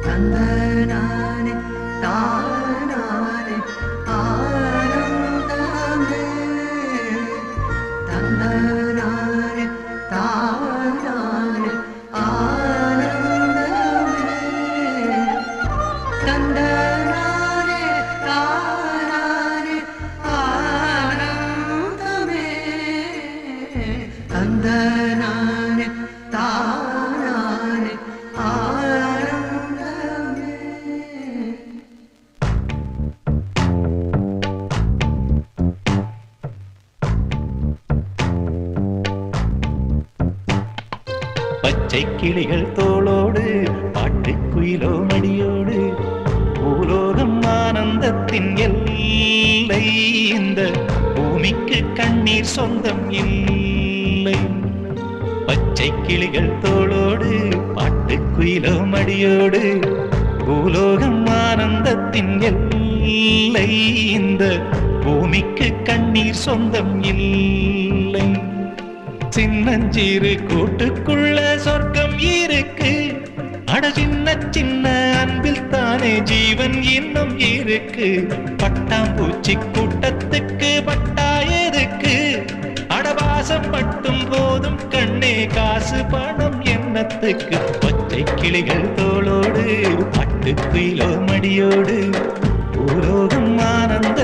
தந்தனானே தானானே ஆனந்தமே தந்தனானே தானானே ஆனந்தமே தந்தனானே தானானே ஆனந்தமே தந்தனானே தானானே ஆனந்தமே. பச்சை கிளிகள் தோளோடு பாட்டுக்குயிலோ மடியோடு பூலோகம் ஆனந்தத்தின் எல்லை இந்த பூமிக்கு கண்ணீர் சொந்தம் இல்லை. பச்சை கிளிகள் தோளோடு பாட்டுக்குயிலோ மடியோடு பூலோகம் ஆனந்தத்தின் எல்லை இந்த பூமிக்கு கண்ணீர் சொந்தம் இல்லை. சின்னஞ்சீரு கூட்டுக்குள்ள சொர்க்கம் இருக்கு. அட சின்ன சின்ன அன்பில் தானே ஜீவன் இன்னும் இருக்கு. பட்டாம்பூச்சி கூட்டத்துக்கு பட்டா எதுக்கு? அடவாசம் மட்டும் போதும் கண்ணே, காசு பணம் என்னத்துக்கு? பச்சை கிளிகள் தோளோடு பாட்டுக்குயிலோ மடியோடு பூலோகம் ஆனந்த